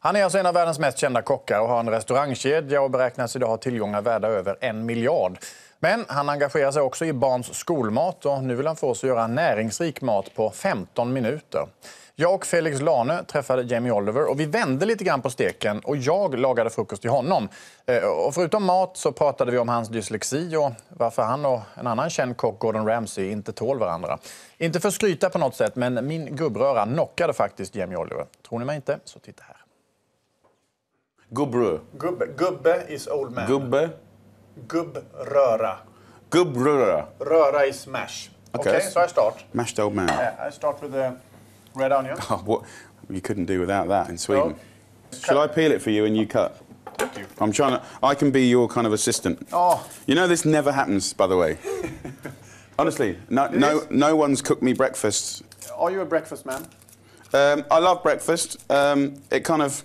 Han är alltså en av världens mest kända kockar och har en restaurangkedja och beräknas idag ha tillgångar värda över 1 miljard. Men han engagerar sig också i barns skolmat och nu vill han få oss att göra näringsrik mat på 15 minuter. Jag och Felix Lane träffade Jamie Oliver och vi vände lite grann på steken och jag lagade frukost till honom. Och förutom mat så pratade vi om hans dyslexi och varför han och en annan känd kock, Gordon Ramsay, inte tål varandra. Inte för skryta på något sätt, men min gubbröra knockade faktiskt Jamie Oliver. Tror ni mig inte? Så titta här. Gubbrö. Gubbe is old man. Gubbe. Gubbröra. Gubbröra. Röra is mash. Okay, so I start. Mashed old man. I start with the red onion. Oh, what? You couldn't do without that in Sweden. No. Shall I peel it for you and you cut? Thank you. I'm trying to... I can be your kind of assistant. Oh. You know this never happens, by the way. Honestly, no one's cooked me breakfast. Are you a breakfast man? I love breakfast. It kind of...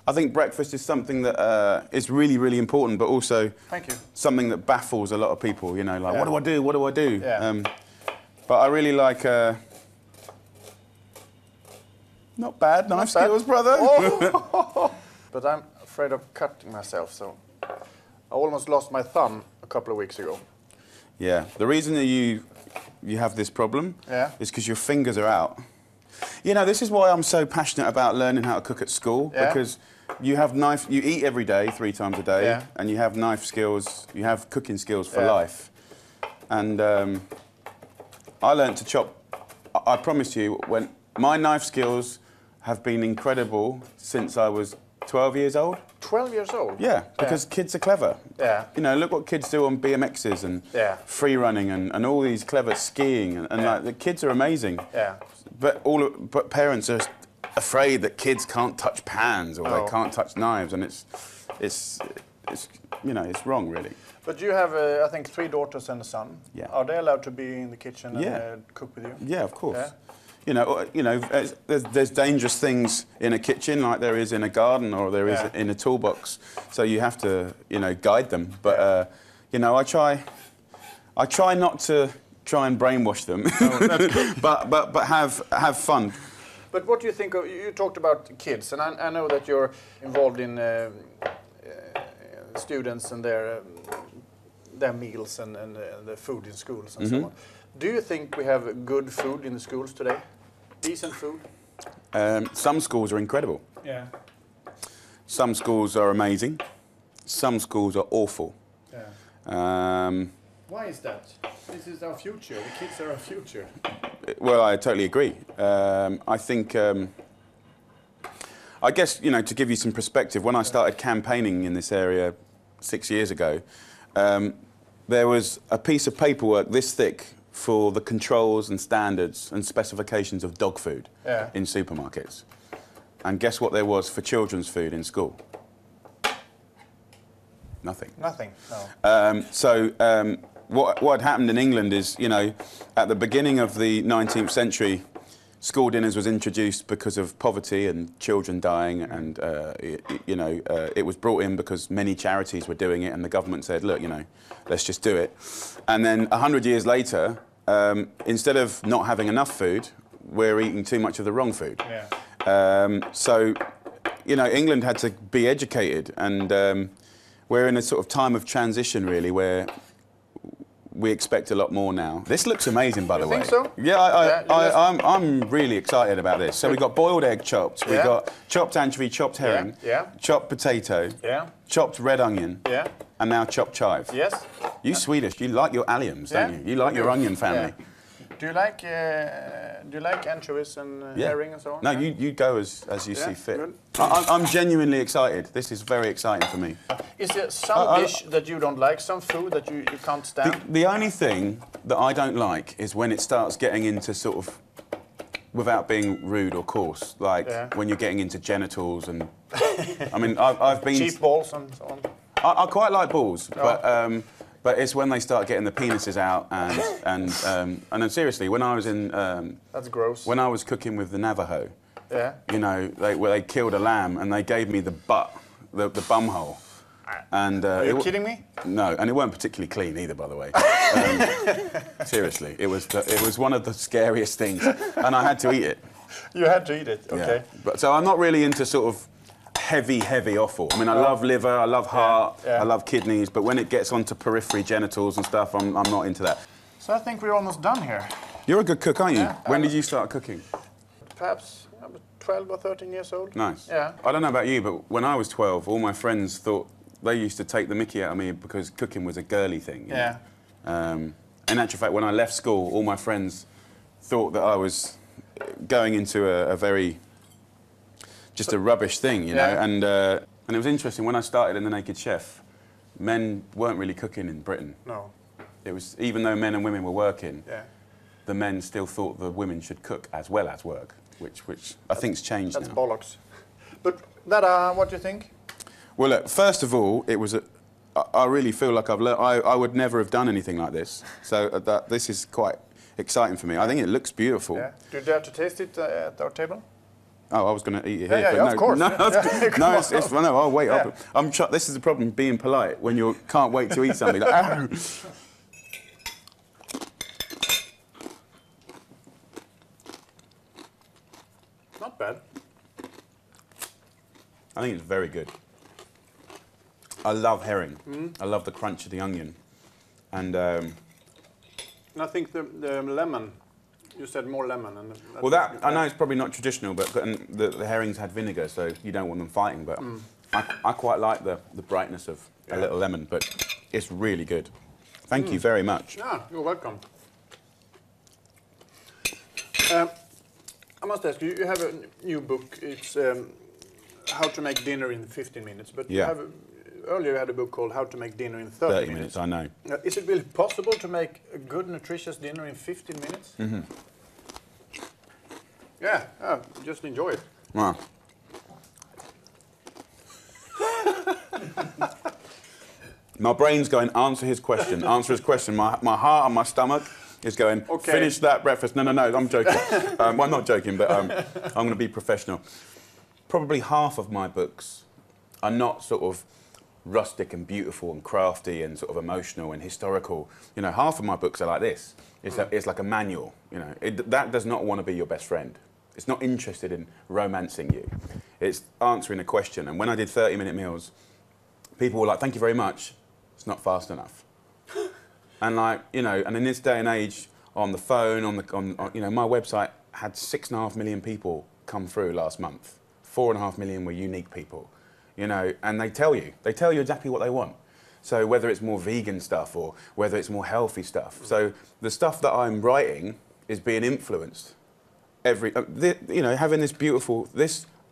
I think breakfast is something that is really, really important, but also something that baffles a lot of people, you know, like, what do I do? What do I do? Yeah. But I really like... Not bad, knife skills, brother. Oh. But I'm afraid of cutting myself, so I almost lost my thumb a couple of weeks ago. Yeah, the reason that you have this problem is because your fingers are out. You know, this is why I'm so passionate about learning how to cook at school, because you eat every day, 3 times a day, and you have knife skills, you have cooking skills for life. And I learned to chop, I promise you, when my knife skills have been incredible since I was 12 years old. 12 years old? Yeah, because kids are clever. Yeah. You know, look what kids do on BMXs and free running and all these clever skiing and like the kids are amazing. Yeah. But parents are afraid that kids can't touch pans or they can't touch knives, and it's you know, it's wrong really. But you have I think 3 daughters and a son. Yeah. Are they allowed to be in the kitchen and cook with you? Yeah, of course. Yeah. You know, there's dangerous things in a kitchen like there is in a garden or there is in a toolbox. So you have to, you know, guide them. But you know, I try not to try and brainwash them, but have fun. But what do you think of? You talked about kids, and I know that you're involved in students and their meals and the food in schools and so on. Do you think we have good food in the schools today? Decent food? Some schools are incredible. Yeah. Some schools are amazing. Some schools are awful. Yeah. Why is that? This is our future. The kids are our future. Well, I totally agree. I think... I guess, you know, to give you some perspective, when I started campaigning in this area 6 years ago, there was a piece of paperwork this thick for the controls and standards and specifications of dog food in supermarkets. And guess what there was for children's food in school? Nothing. Nothing, no. What had happened in England is, you know, at the beginning of the 19th century, school dinners was introduced because of poverty and children dying, and you know, it was brought in because many charities were doing it, and the government said, look, you know, let's just do it. And then 100 years later, instead of not having enough food, we're eating too much of the wrong food. Yeah. So, you know, England had to be educated, and we're in a sort of time of transition, really, where we expect a lot more now. This looks amazing, by the way. You think so? Yeah, I'm really excited about this. So we got boiled egg chopped, we got chopped anchovy, chopped herring, chopped potato, chopped red onion, and now chopped chive. Yes. You Swedish, you like your alliums, don't you? You like your onion family. Yeah. Do you like anchovies and herring and so on? No, you go as you see fit. I'm genuinely excited. This is very exciting for me. Is there some dish that you don't like, some food that you can't stand? The only thing that I don't like is when it starts getting into sort of, without being rude or coarse, like when you're getting into genitals and... I mean, I've been... Cheap balls and so on? I quite like balls, but it's when they start getting the penises out and then seriously, when I was in... That's gross. When I was cooking with the Navajo, you know, they killed a lamb and they gave me the butt, the bum hole. And, are you kidding me? No, and it weren't particularly clean either, by the way. Seriously, it was one of the scariest things, and I had to eat it. You had to eat it, okay. Yeah. But so I'm not really into sort of heavy offal. I mean, I love liver, I love heart, I love kidneys, but when it gets onto periphery genitals and stuff, I'm not into that. So I think we're almost done here. You're a good cook, aren't you? Yeah, When did you start cooking? Perhaps 12 or 13 years old. Nice. Yeah. I don't know about you, but when I was 12, all my friends thought they used to take the mickey out of me because cooking was a girly thing. You know? In actual fact, when I left school, all my friends thought that I was going into a very, just a rubbish thing, you know. And it was interesting, when I started in The Naked Chef, men weren't really cooking in Britain. No. It was, even though men and women were working, the men still thought the women should cook as well as work, which I think's changed now. That's bollocks. But that, what do you think? Well, look, first of all, it was I really feel like I've learned. I would never have done anything like this, so this is quite exciting for me. I think it looks beautiful. Yeah. Do you dare to taste it at our table? Oh, I was going to eat it here. Yeah, but no, of course. No, no, I'll wait. Yeah. This is the problem, being polite when you can't wait to eat something. Like, "Ow." Not bad. I think it's very good. I love herring. I love the crunch of the onion. And I think the lemon, you said more lemon. And well, I know it's probably not traditional, but the herrings had vinegar, so you don't want them fighting. But I quite like the brightness of a little lemon, but it's really good. Thank you very much. Yeah, you're welcome. I must ask you, you have a new book. It's How to Make Dinner in 15 Minutes. But you have earlier you had a book called How to Make Dinner in 30 minutes. I know. Is it really possible to make a good, nutritious dinner in 15 minutes? Mm-hmm. Yeah, just enjoy it. Wow. My brain's going, answer his question, answer his question. My heart and my stomach is going, finish that breakfast. No, I'm joking. Well, I'm not joking, but I'm going to be professional. Probably half of my books are not sort of rustic and beautiful and crafty and sort of emotional and historical. You know, half of my books are like this. It's like a manual, you know. That does not want to be your best friend. It's not interested in romancing you. It's answering a question. And when I did 30-minute meals, people were like, thank you very much. It's not fast enough. And like, you know, and in this day and age, on the phone, on you know, my website had 6.5 million people come through last month. 4.5 million were unique people, you know, and they tell you exactly what they want. So whether it's more vegan stuff or whether it's more healthy stuff. So the stuff that I'm writing is being influenced. You know, having this beautiful,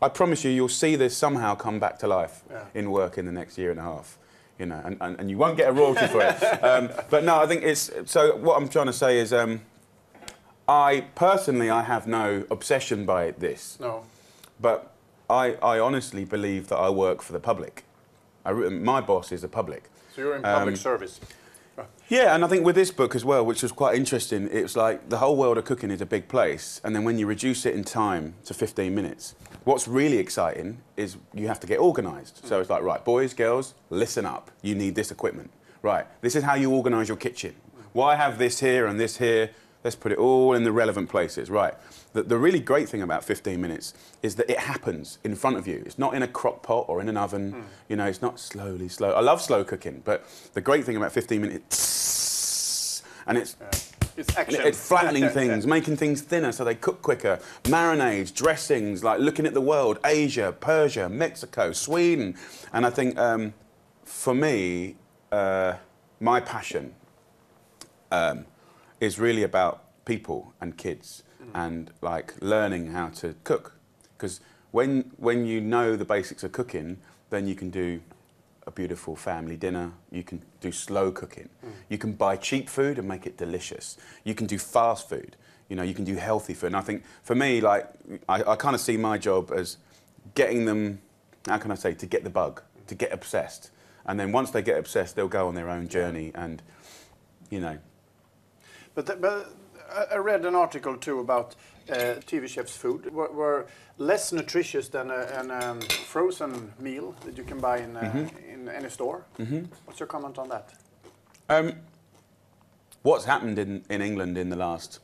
I promise you'll see this somehow come back to life in work in the next year and a half. You know, and you won't get a royalty for it. But no, I think it's, so what I'm trying to say is, I personally have no obsession by this. No. But I honestly believe that I work for the public. My boss is the public. So you're in public service. Yeah, and I think with this book as well, which was quite interesting, it's like the whole world of cooking is a big place, and then when you reduce it in time to 15 minutes, what's really exciting is you have to get organised. So it's like, right, boys, girls, listen up. You need this equipment. Right, this is how you organise your kitchen. Why have this here and this here? Let's put it all in the relevant places. Right. The really great thing about 15 minutes is that it happens in front of you. It's not in a crock pot or in an oven. You know, it's not slow. I love slow cooking, but the great thing about 15 minutes, and it's action. It's flattening things, making things thinner so they cook quicker, marinades, dressings, like looking at the world, Asia, Persia, Mexico, Sweden. And I think for me, my passion is really about people and kids and like learning how to cook. Because when you know the basics of cooking, then you can do a beautiful family dinner. You can do slow cooking. You can buy cheap food and make it delicious. You can do fast food. You know, you can do healthy food. And I think for me, like, I kind of see my job as getting them, how can I say, to get the bug, to get obsessed. And then once they get obsessed, they'll go on their own journey and, you know. But I read an article too about TV chefs' food were less nutritious than a frozen meal that you can buy in any store. What's your comment on that? What's happened in England in the last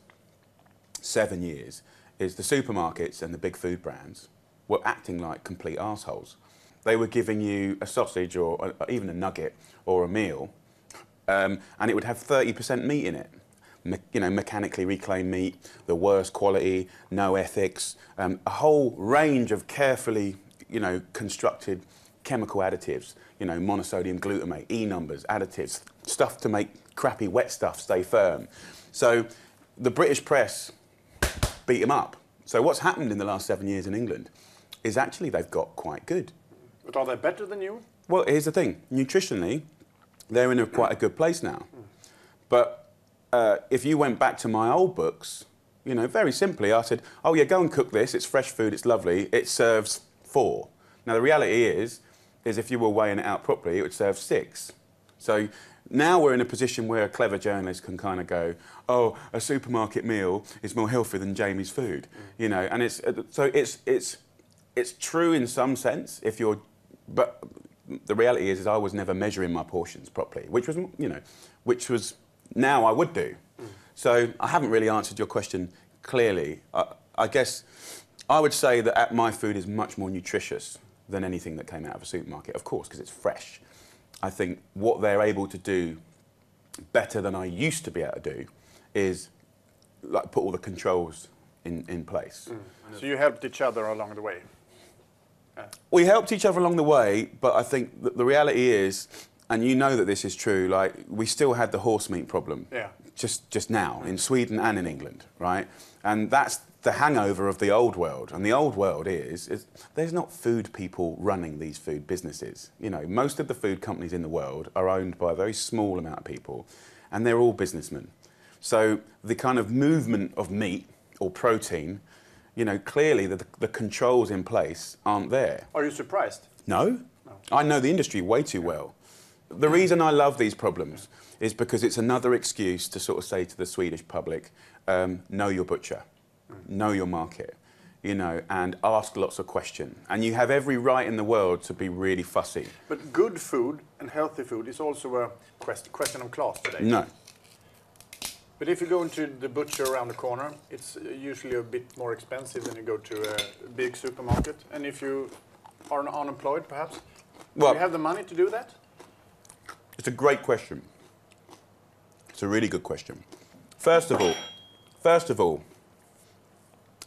7 years is the supermarkets and the big food brands were acting like complete arseholes. they were giving you a sausage or even a nugget or a meal, and it would have 30% meat in it. You know, mechanically reclaimed meat, the worst quality, no ethics, a whole range of carefully, you know, constructed chemical additives, you know, monosodium glutamate, E numbers, additives, stuff to make crappy wet stuff stay firm. So the British press beat them up. So what's happened in the last 7 years in England is actually they've got quite good. But are they better than you? Well, here's the thing. Nutritionally, they're in quite a good place now. But if you went back to my old books, you know, very simply, I said, oh, yeah, go and cook this. It's fresh food. It's lovely. It serves 4. Now, the reality is if you were weighing it out properly, it would serve 6. So now we're in a position where a clever journalist can kind of go, oh, a supermarket meal is more healthy than Jamie's food, you know, and it's true in some sense if you're, but the reality is I was never measuring my portions properly, which was, you know, now I would do. So I haven't really answered your question clearly. I guess I would say that my food is much more nutritious than anything that came out of a supermarket, of course, because it's fresh. I think what they're able to do better than I used to be able to do is like put all the controls in place. So you helped each other along the way? We helped each other along the way, but I think that the reality is, and you know that this is true, like we still had the horse meat problem just now in Sweden and in England, right? And that's the hangover of the old world. And the old world is there's not food people running these food businesses. You know, most of the food companies in the world are owned by a very small amount of people, and they're all businessmen. So the kind of movement of meat or protein, you know, clearly the controls in place aren't there. Are you surprised? No. I know the industry way too well. The reason I love these problems is because it's another excuse to sort of say to the Swedish public, know your butcher, know your market, you know, and ask lots of questions. And you have every right in the world to be really fussy. But good food and healthy food is also a question of class today. No. But if you go into the butcher around the corner, it's usually a bit more expensive than you go to a big supermarket. And if you are unemployed, perhaps, do you have the money to do that? It's a great question. It's a really good question. First of all,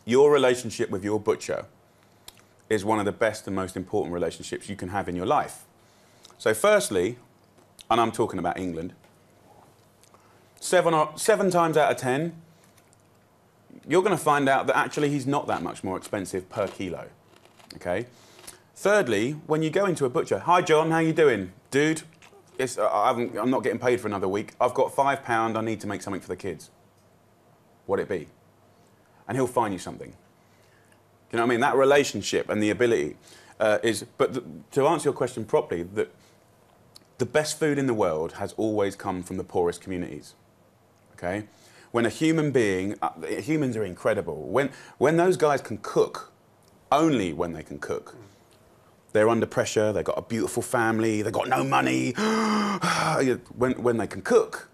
your relationship with your butcher is one of the best and most important relationships you can have in your life. So firstly, and I'm talking about England, 7 times out of 10, you're going to find out that actually he's not that much more expensive per kilo, okay? Thirdly, when you go into a butcher, hi John, how you doing? Dude, I'm not getting paid for another week. I've got £5, I need to make something for the kids. What'd it be? And he'll find you something. You know what I mean? That relationship and the ability to answer your question properly, the best food in the world has always come from the poorest communities. Okay? When a human being, humans are incredible. When those guys can cook, only when they can cook, they're under pressure, they've got a beautiful family, they've got no money. When they can cook,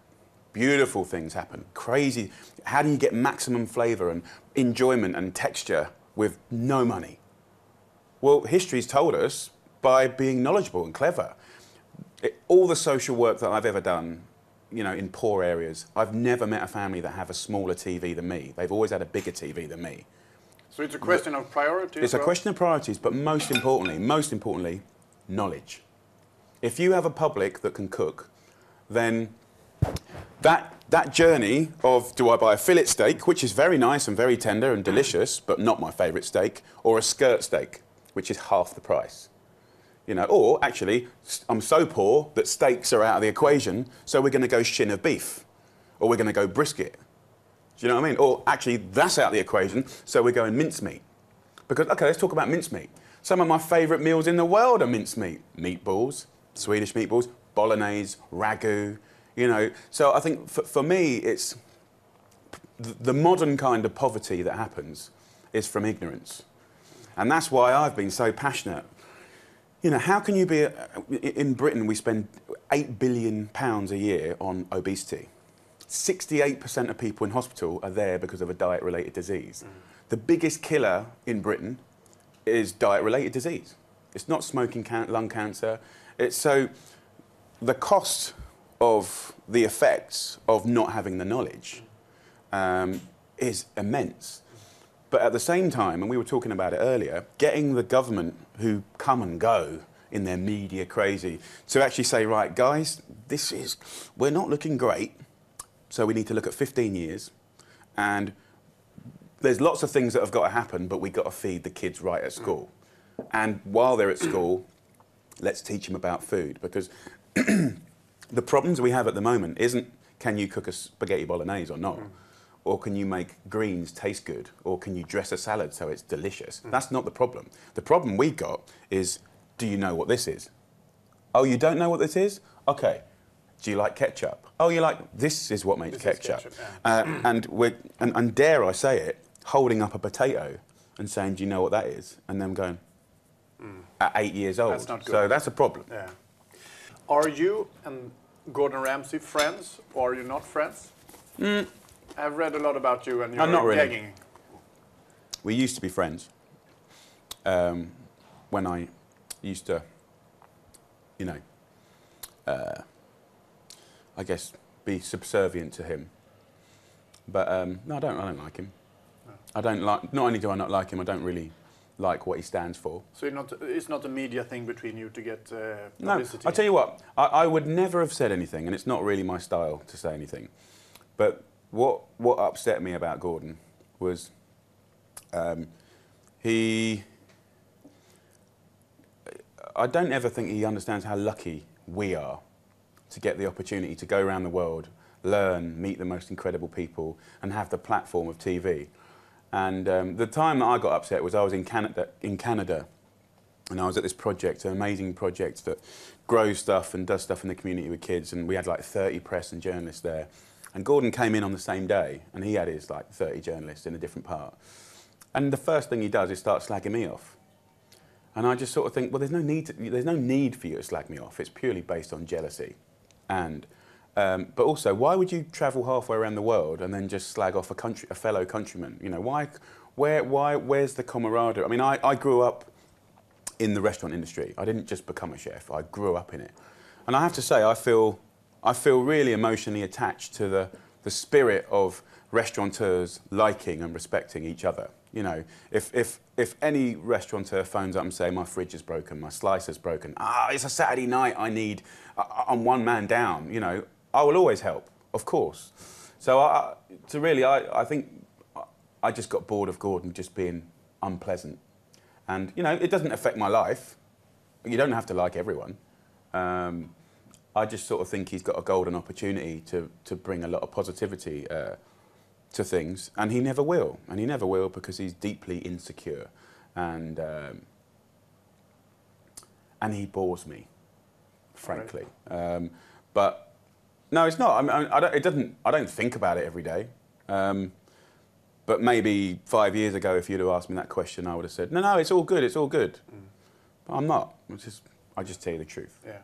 beautiful things happen. Crazy. How do you get maximum flavour and enjoyment and texture with no money? Well, history's told us by being knowledgeable and clever. All the social work that I've ever done, you know, in poor areas, I've never met a family that have a smaller TV than me. They've always had a bigger TV than me. So it's a question of priorities? It's a question of priorities, but most importantly, knowledge. If you have a public that can cook, then that journey of do I buy a fillet steak, which is very nice and very tender and delicious, but not my favourite steak, or a skirt steak, which is half the price. You know, or actually, I'm so poor that steaks are out of the equation, so we're going to go shin of beef, or we're going to go brisket. Do you know what I mean? Or actually, that's out of the equation, so we're going mincemeat. Because, okay, let's talk about mincemeat. Some of my favourite meals in the world are mincemeat. Meatballs, Swedish meatballs, bolognese, ragu, you know. So I think for me, it's the modern kind of poverty that happens is from ignorance. And that's why I've been so passionate. You know, how can you be... in Britain, we spend £8 billion a year on obesity. 68% of people in hospital are there because of a diet-related disease. The biggest killer in Britain is diet-related disease. It's not smoking lung cancer. It's so the cost of the effects of not having the knowledge is immense. But at the same time, and we were talking about it earlier, getting the government who come and go in their media crazy to actually say, right, guys, we're not looking great, so we need to look at 15 years, and there's lots of things that have got to happen, but we've got to feed the kids right at school. And while they're at school, let's teach them about food, because the problems we have at the moment isn't can you cook a spaghetti bolognese or not, or can you make greens taste good, or can you dress a salad so it's delicious. That's not the problem. The problem we've got is, do you know what this is? Oh, you don't know what this is? Okay. Do you like ketchup? Oh, you like, this is what makes ketchup. And dare I say it, holding up a potato and saying, do you know what that is? And them going, at 8 years old. That's not good. So that's a problem. Yeah. Are you and Gordon Ramsay friends, or are you not friends? I've read a lot about you and your not really. gagging. We used to be friends. When I used to, you know, I guess be subservient to him. But no, I don't like him. No. I don't like. Not only do I not like him, I don't really like what he stands for. So it's not a media thing between you to get publicity? No, I'll tell you what, I would never have said anything, and it's not really my style to say anything. But what upset me about Gordon was I don't ever think he understands how lucky we are to get the opportunity to go around the world, learn, meet the most incredible people, and have the platform of TV. And the time that I got upset was I was in Canada, and I was at this project, an amazing project that grows stuff and does stuff in the community with kids, and we had like 30 press and journalists there. And Gordon came in on the same day, and he had his like 30 journalists in a different part. And the first thing he does is start slagging me off. And I just sort of think, well, there's no need for you to slag me off. It's purely based on jealousy. And but also, why would you travel halfway around the world and then just slag off a fellow countryman? You know, where's the camaraderie? I mean, I grew up in the restaurant industry. I didn't just become a chef. I grew up in it. And I have to say, I feel really emotionally attached to the spirit of restaurateurs liking and respecting each other. You know, if any restaurateur phones up and say, my fridge is broken, my slicer's broken, it's a Saturday night, I'm one man down, you know, I will always help, of course. So I think I just got bored of Gordon just being unpleasant. And, you know, it doesn't affect my life. You don't have to like everyone. I just sort of think he's got a golden opportunity to bring a lot of positivity to things, and he never will. And he never will because he's deeply insecure, and he bores me, frankly. Right. But no, it's not. I don't think about it every day. But maybe 5 years ago, if you'd have asked me that question, I would have said, no, it's all good, it's all good. But I'm not. I just tell you the truth. Yeah.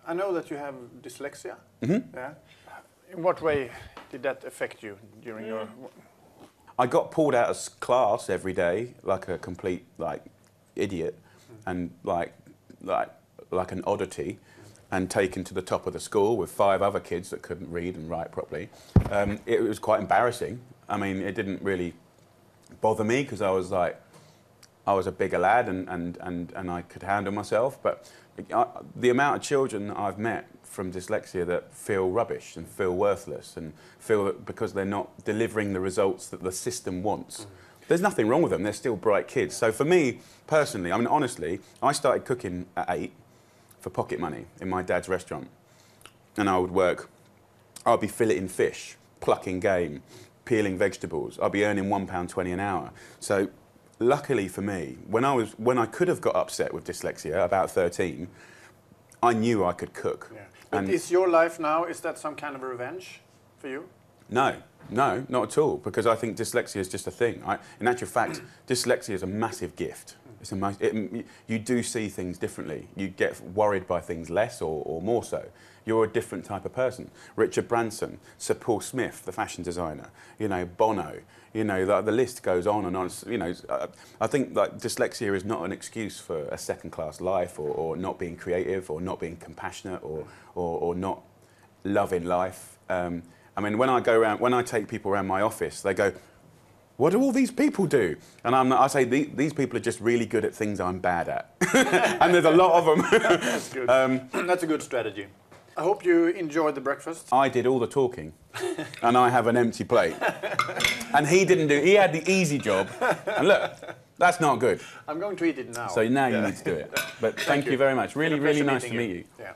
I know that you have dyslexia. Mm-hmm. Yeah. In what way did that affect you during your... I got pulled out of class every day like a complete idiot and like an oddity, and taken to the top of the school with 5 other kids that couldn't read and write properly. It was quite embarrassing. I mean, it didn't really bother me because I was a bigger lad and I could handle myself. But the amount of children I've met from dyslexia that feel rubbish and feel worthless and feel that because they're not delivering the results that the system wants. There's nothing wrong with them, they're still bright kids. So for me, personally, I mean, honestly, I started cooking at 8 for pocket money in my dad's restaurant. And I would work, I'd be filleting fish, plucking game, peeling vegetables. I'd be earning £1.20 an hour. So luckily for me, when I could have got upset with dyslexia, about 13, I knew I could cook. Yeah. But is your life now, is that some kind of revenge for you? No, not at all, because I think dyslexia is just a thing. In actual fact, dyslexia is a massive gift. You do see things differently. You get worried by things less or more so. You're a different type of person. Richard Branson, Sir Paul Smith, the fashion designer, Bono, the list goes on and on. I think that dyslexia is not an excuse for a second-class life or not being creative or not being compassionate or not loving life. I mean, when I take people around my office, they go, "What do all these people do?" And I say, these people are just really good at things I'm bad at. And there's a lot of them. That's good. That's a good strategy. I hope you enjoyed the breakfast. I did all the talking, and I have an empty plate. And he had the easy job. And look, that's not good. I'm going to eat it now. So now you need to do it. But thank you very much. Really, really nice to meet you. Yeah.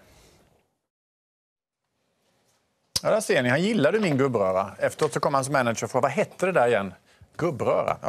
Ja, där ser ni, han gillade min gubbröra. Efteråt så kom hans manager och frågade, vad hette det där igen? Gubbröra. Ja.